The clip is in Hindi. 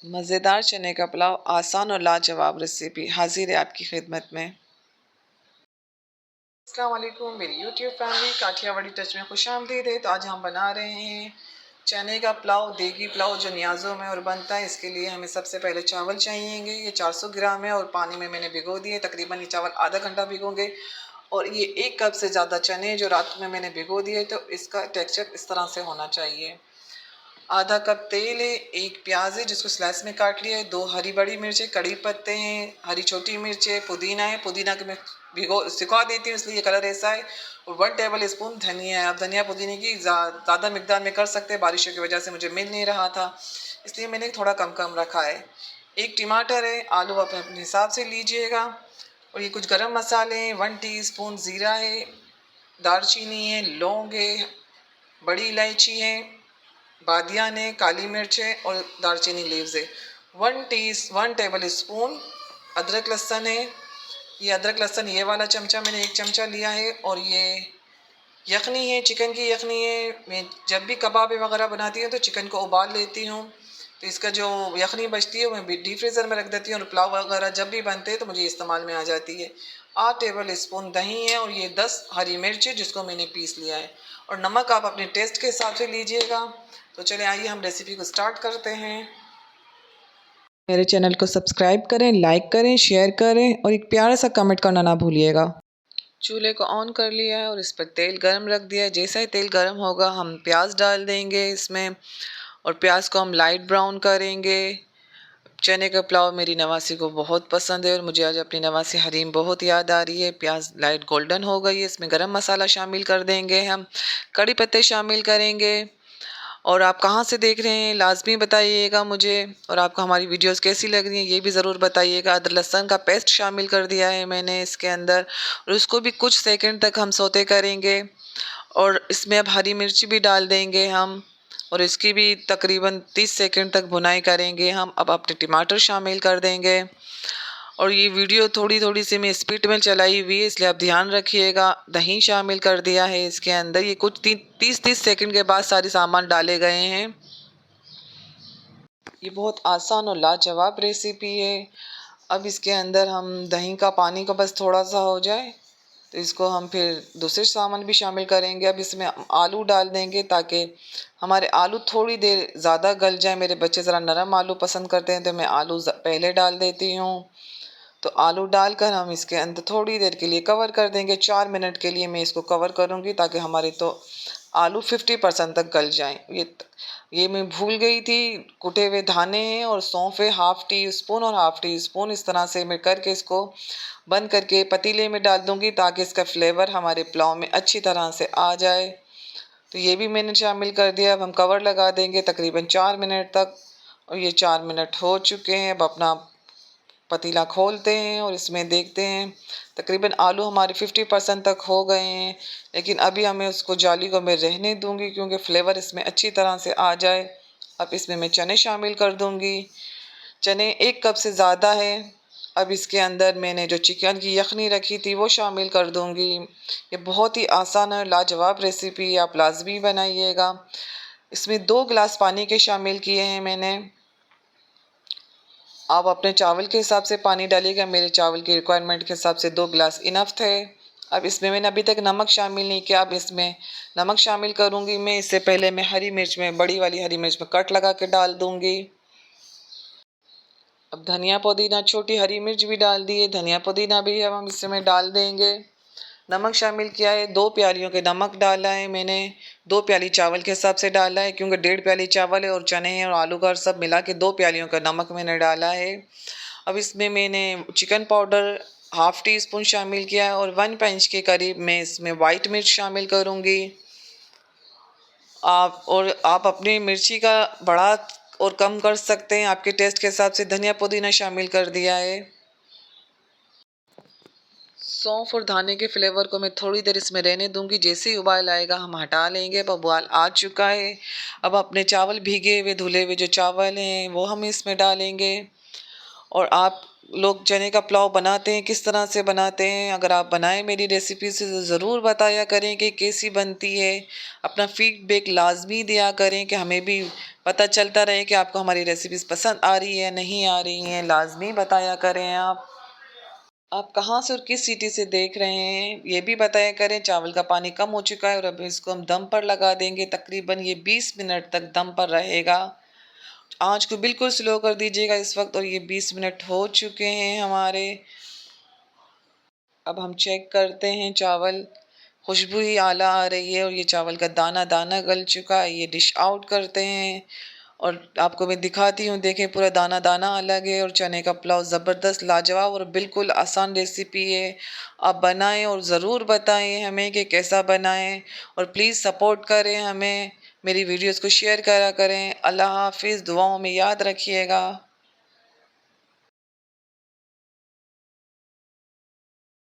मज़ेदार चने का पुलाव, आसान और लाजवाब रेसिपी हाजिर है आपकी खिदमत में। अस्सलाम वालेकुम, मेरी यूट्यूब फैमिली काठियावाड़ी टच में खुशामदीद है। तो आज हम बना रहे हैं चने का पुलाव, देगी पुलाव जो नियाज़ों में और बनता है। इसके लिए हमें सबसे पहले चावल चाहिएंगे। ये 400 ग्राम है और पानी में मैंने भिगो दिए। तकरीबन ये चावल आधा घंटा भिगोंगे। और ये 1 कप से ज़्यादा चने जो रात में मैंने भिगो दिए, तो इसका टेक्सचर इस तरह से होना चाहिए। आधा कप तेल है, 1 प्याज है जिसको स्लाइस में काट लिया है, 2 हरी बड़ी मिर्चें, कड़ी पत्ते हैं, हरी छोटी मिर्चें, पुदीना है। पुदीना के मैं सुखा देती हूँ इसलिए कलर ऐसा है। और 1 टेबल स्पून धनिया है। आप धनिया पुदीने की ज़्यादा मिकदार में कर सकते हैं, बारिशों की वजह से मुझे मिल नहीं रहा था इसलिए मैंने थोड़ा कम कम रखा है। 1 टमाटर है, आलू अपने अपने हिसाब से लीजिएगा। और ये कुछ गरम मसाले हैं, 1 टीस्पून ज़ीरा है, दालचीनी है, लौंग है, बड़ी इलायची है, बादियान है, काली मिर्च है और दालचीनी लीव्स है। 1 टेबल स्पून अदरक लहसुन है। ये अदरक लहसुन ये वाला चमचा मैंने 1 चमचा लिया है। और ये यखनी है, चिकन की यखनी है। मैं जब भी कबाब वगैरह बनाती हूँ तो चिकन को उबाल लेती हूँ, तो इसका जो यखनी बचती है मैं डीप फ्रीज़र में रख देती हूँ और पुलाव वगैरह जब भी बनते हैं तो मुझे इस्तेमाल में आ जाती है। 8 टेबल स्पून दही है और ये 10 हरी मिर्च है जिसको मैंने पीस लिया है। और नमक आप अपने टेस्ट के हिसाब से लीजिएगा। तो चले आइए हम रेसिपी को स्टार्ट करते हैं। मेरे चैनल को सब्सक्राइब करें, लाइक करें, शेयर करें और एक प्यारा सा कमेंट करना ना भूलिएगा। चूल्हे को ऑन कर लिया है और इस पर तेल गरम रख दिया है। जैसा ही तेल गरम होगा हम प्याज डाल देंगे इसमें और प्याज को हम लाइट ब्राउन करेंगे। चने का पुलाव मेरी नवासी को बहुत पसंद है और मुझे आज अपनी नवासी हरीम बहुत याद आ रही है। प्याज लाइट गोल्डन हो गई है, इसमें गरम मसाला शामिल कर देंगे, हम कड़ी पत्ते शामिल करेंगे। और आप कहाँ से देख रहे हैं लाजमी बताइएगा मुझे। और आपको हमारी वीडियोस कैसी लग रही हैं ये भी ज़रूर बताइएगा। अदरक लहसुन का पेस्ट शामिल कर दिया है मैंने इसके अंदर और उसको भी कुछ सेकंड तक हम सौते करेंगे। और इसमें अब हरी मिर्च भी डाल देंगे हम और इसकी भी तकरीबन 30 सेकंड तक भुनाई करेंगे हम। अब अपने टमाटर शामिल कर देंगे। और ये वीडियो थोड़ी थोड़ी सी मैं स्पीड में चलाई हुई है इसलिए आप ध्यान रखिएगा। दही शामिल कर दिया है इसके अंदर। ये कुछ 30 सेकंड के बाद सारे सामान डाले गए हैं। ये बहुत आसान और लाजवाब रेसिपी है। अब इसके अंदर हम दही का पानी को बस थोड़ा सा हो जाए तो इसको हम फिर दूसरे सामान भी शामिल करेंगे। अब इसमें आलू डाल देंगे ताकि हमारे आलू थोड़ी देर ज़्यादा गल जाए। मेरे बच्चे ज़रा नरम आलू पसंद करते हैं तो मैं आलू पहले डाल देती हूँ। तो आलू डालकर हम इसके अंदर थोड़ी देर के लिए कवर कर देंगे। 4 मिनट के लिए मैं इसको कवर करूँगी ताकि हमारे तो आलू 50% तक गल जाएं। ये मैं भूल गई थी, कुटे हुए धाने हैं और सौंफ है, हाफ़ टी स्पून और हाफ़ टी स्पून। इस तरह से मैं करके इसको बंद करके पतीले में डाल दूँगी ताकि इसका फ्लेवर हमारे पुलाव में अच्छी तरह से आ जाए। तो ये भी मैंने शामिल कर दिया। अब हम कवर लगा देंगे तकरीबन 4 मिनट तक। और ये 4 मिनट हो चुके हैं। अब अपना पतीला खोलते हैं और इसमें देखते हैं तकरीबन आलू हमारे 50% तक हो गए हैं। लेकिन अभी हमें उसको जाली को मैं रहने दूंगी क्योंकि फ्लेवर इसमें अच्छी तरह से आ जाए। अब इसमें मैं चने शामिल कर दूंगी। चने 1 कप से ज़्यादा है। अब इसके अंदर मैंने जो चिकन की यखनी रखी थी वो शामिल कर दूंगी। ये बहुत ही आसान है, लाजवाब रेसिपी, आप लाजमी बनाइएगा। इसमें 2 गिलास पानी के शामिल किए हैं मैंने। आप अपने चावल के हिसाब से पानी डालिएगा। मेरे चावल की रिक्वायरमेंट के हिसाब से 2 गिलास इनफ थे। अब इसमें मैंने अभी तक नमक शामिल नहीं किया। अब इसमें नमक शामिल करूँगी मैं। इससे पहले मैं हरी मिर्च में, बड़ी वाली हरी मिर्च में कट लगा के डाल दूँगी। अब धनिया पुदीना, छोटी हरी मिर्च भी डाल दिए, धनिया पुदीना भी अब हम इसमें डाल देंगे। नमक शामिल किया है, 2 प्यालियों के नमक डाला है मैंने। 2 प्याली चावल के हिसाब से डाला है क्योंकि 1.5 प्याली चावल है और चने हैं और आलू का सब मिला के 2 प्यालियों का नमक मैंने डाला है। अब इसमें मैंने chicken powder half tea spoon शामिल किया है और 1 पिंच के करीब मैं इसमें वाइट मिर्च शामिल करूँगी। आप अपनी मिर्ची का बढ़ा और कम कर सकते हैं आपके टेस्ट के हिसाब से। धनिया पुदीना शामिल कर दिया है। सौंफ और धाने के फ्लेवर को मैं थोड़ी देर इसमें रहने दूंगी। जैसे ही उबाल आएगा हम हटा लेंगे। अब उबाल आ चुका है। अब अपने चावल भीगे हुए धुले हुए जो चावल हैं वो हम इसमें डालेंगे। और आप लोग चने का पुलाव बनाते हैं किस तरह से बनाते हैं, अगर आप बनाएं मेरी रेसिपी से तो ज़रूर बताया करें कि कैसी बनती है। अपना फीडबैक लाजमी दिया करें कि हमें भी पता चलता रहे कि आपको हमारी रेसिपीज़ पसंद आ रही है, नहीं आ रही हैं, लाज़मी बताया करें आप। आप कहाँ से और किस सिटी से देख रहे हैं, ये भी बताया करें। चावल का पानी कम हो चुका है और अब इसको हम दम पर लगा देंगे। तकरीबन ये 20 मिनट तक दम पर रहेगा। आँच को बिल्कुल स्लो कर दीजिएगा इस वक़्त और ये 20 मिनट हो चुके हैं हमारे। अब हम चेक करते हैं चावल, खुशबू ही आला आ रही है और ये चावल का दाना-दाना गल चुका है। ये डिश आउट करते हैं और आपको मैं दिखाती हूँ। देखें पूरा दाना-दाना अलग है और चने का पुलाव ज़बरदस्त लाजवाब और बिल्कुल आसान रेसिपी है। आप बनाएँ और ज़रूर बताएँ हमें कि कैसा बना है और प्लीज़ सपोर्ट करें हमें। मेरी वीडियोज़ को शेयर करा करें। अल्लाह हाफ़िज़, दुआओं में याद रखिएगा।